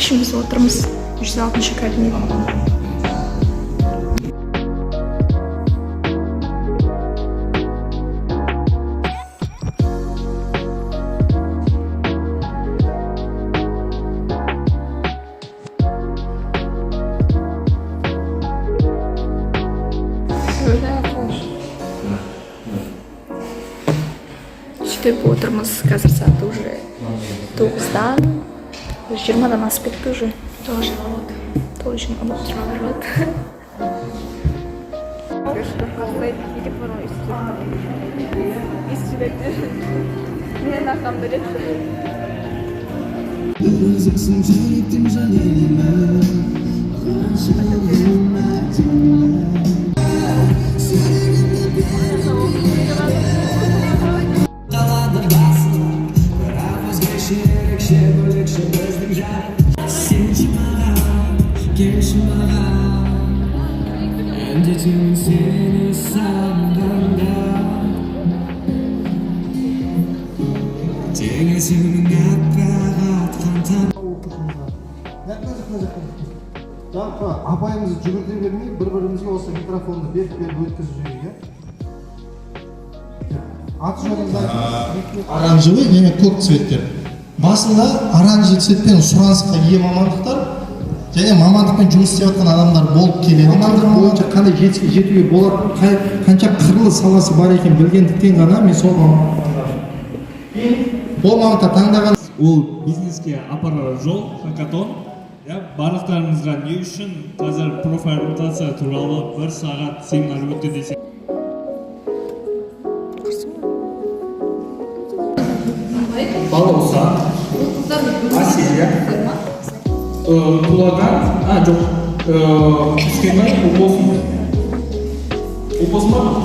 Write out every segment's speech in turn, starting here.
Şimdi biz отырмыз 106. кабинет. Сөйтіп отырмыз, қазір сағат уже 9-дан, 20-дан асып кетті уже. Тоже народ. Менің арқамда апайымызды жүгірте бермей, бір-бірімізге осы микрофонды беріп өткізіп жіберейік. Аты жөніңізді айтыңыз. Оранжевый және көк цветтер. Басында оранжевый цветпен сұранысқа ие мамандықтар және мамандықпен жұмыс істеп жатқан адамдар болып келеді. Мамандық бойынша қандай жетуге болады, қанша қырлы саласы бар екен білгендіктен ғана мен сол мамандықта таңдаған. Ол бизнеске апарар жол, хакатон. Барлықтарыңызға не үшін қазір профориентация туралы 1 сағат семинар өтті десек. Балауса, Асия, Тулаган, жоқ, Үскенбай, Ұлбосын бар ма?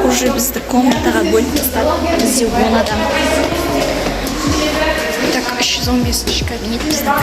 Уже бізді комнатаға бөліп тастады, бізде 10 адам. Так, 315 кабинет біздің.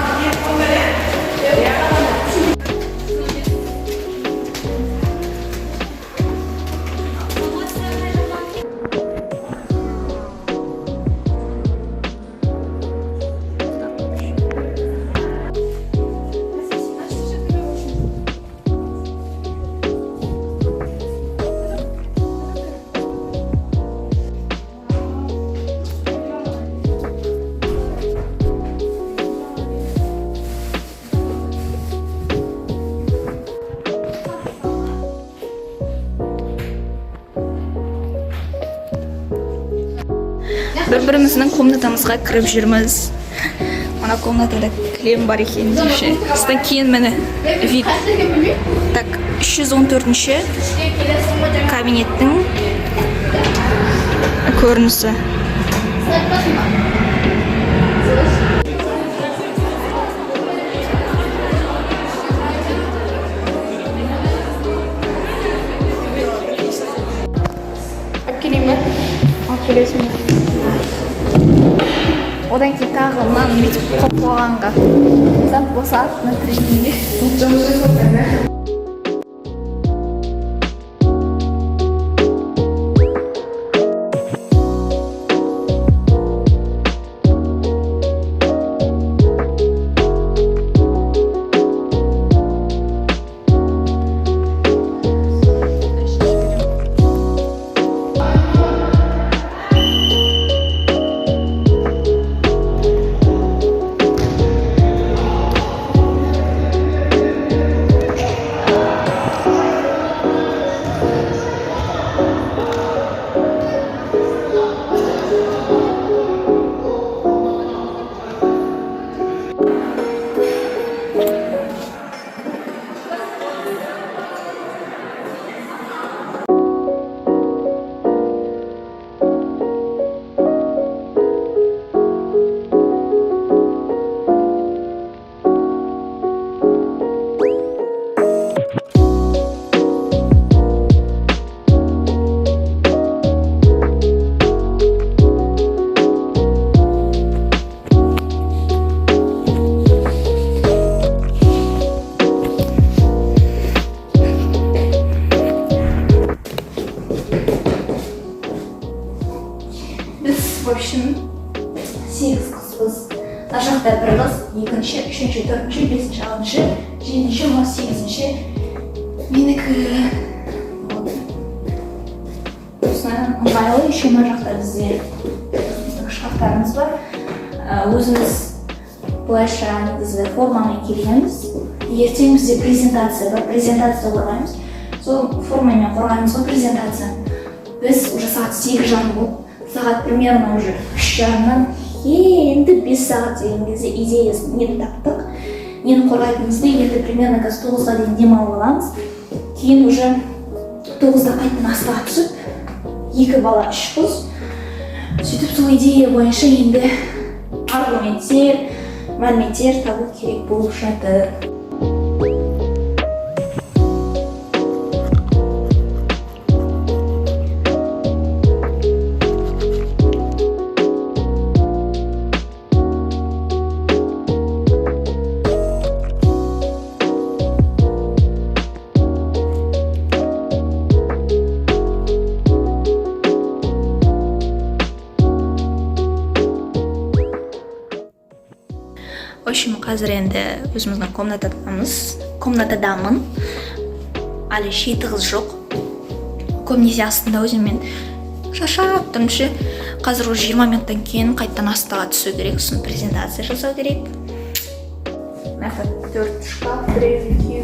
Бір-біріміздің комнатамызға кіріп жүрміз. Мына комнатада кілем бар екен дейші. Содан кейін мені вид. Так, 314-ші кабинеттің көрінісі. Одан кейін тағы мынаны бүйтіп қойып қойғанға зат болса артына тірейінге. ар жақта бір қыз, екінші, үшінші, төртінші, бесінші, алтыншы, жетінші, 18-ші менікі. Сосын ыңғайлы, еще мына жақта бізде біздің шкафтарымыз бар. Өзіміз былайша негізі формамен келгенбіз. Ертең бізде презентация бар, презентация қорғаймыз. Сол формамен қорғаймыз ғой презентация. Біз уже сағат 8:30 болып, сағат примерно уже 3:30-нан енді 5 сағат деген кезде идеясын нені таптық. Нені қорғайтынымызды енді примерно 9-ға дейін демалып аламыз. Кейін уже 9-да қайтадан астыға түсіп, 2 бала 3 қыз. Сөйтіп сол идея бойынша енді аргументтер, мәліметтер табу керек болып жатыр. В общем, қазір енді өзіміздің комнатадамын. Әлі шеті қыз жоқ. Көбінесе астында өзіммен шаршап тұрмын ше. Қазір уже 20 минуттан кейін қайттан астыға түсу керек, сосын презентация жасау керек. Мына жақта 4 шкаф, 1, 2,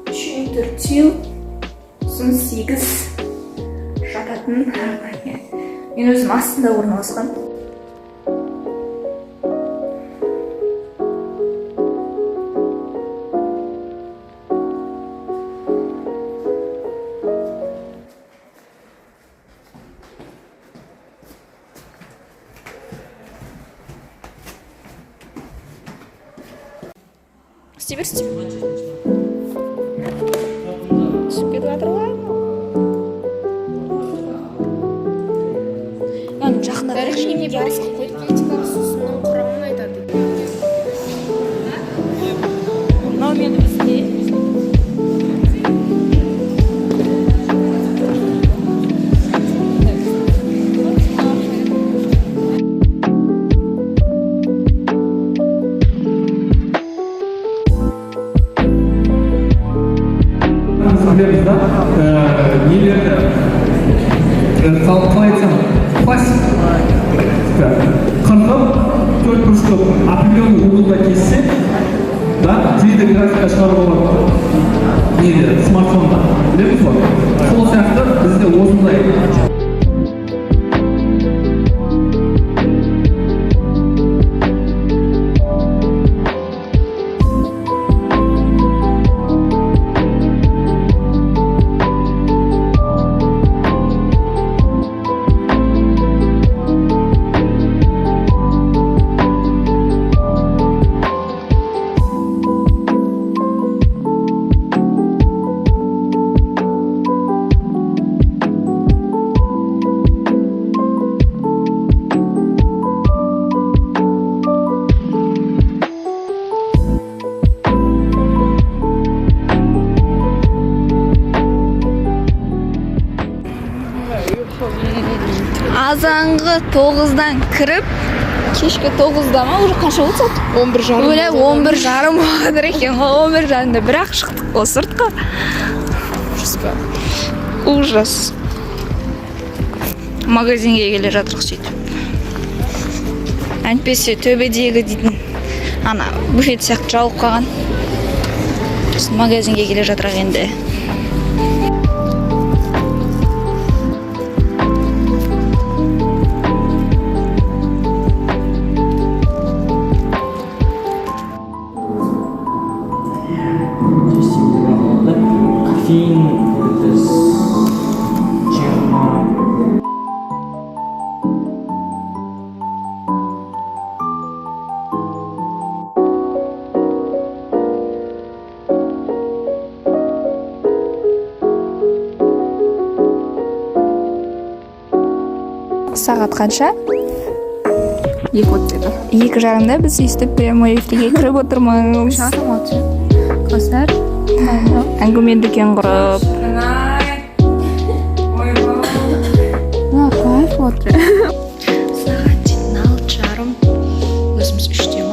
3, 4, сосын 8 жататын. Мен өзім астында орналасқан. Істей берсіз. Түсіп кетіп жатыр ғой. Жақында ене барыс қойып этика сусының құрамын айтады. Мынау мен бізде. Білеміз да, нелерді қалай айтсам, классика қырқып, 4 бұрышты определенный углда кессе, 3D графика шығарып болады неде, смартфонда. Білеміз ба? Сол сияқты бізде осындай. Азанғы 9-дан кіріп, кешкі 9-да ма, уже қанша болды сағат? 11:30. Өле 11:30 болады екен, 11:30-да бірақ шықтық қой сыртқа. Ужас. Магазинге келе жатырық сөйтіп. Әйтпесе төбедегі дейтін ана буфет сияқты жауып қалған. Магазинге келе жатырық енді. Сағат қанша? 2:30-да біз естіп прямой эфирге кіріп отырмыз. Қыздар, әңгіме дүкен құрып. Кайф отыр. Сағат 6:30. Өзіміз 3:00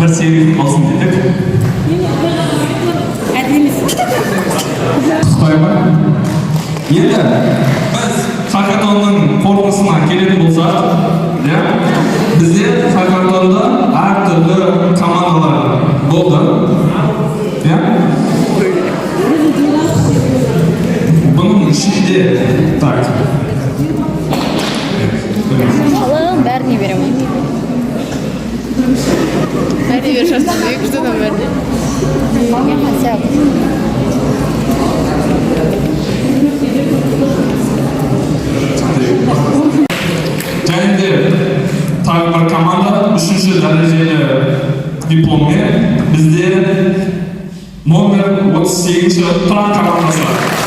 bir sevgi olsun dedik. Xitoyman. Endi biz hakatonning formasına kelib bo'lsak, bizde hakatonda har turli komandalar bo'ldi. Bunun içinde tak. Allah'ım verdiği veremem. Verdiği verirsin. Büyük ustadan verdi. Hasap. Endi tak bir komanda 3-chi darajali diplomga bizde nomer 38 Turan komandasi var.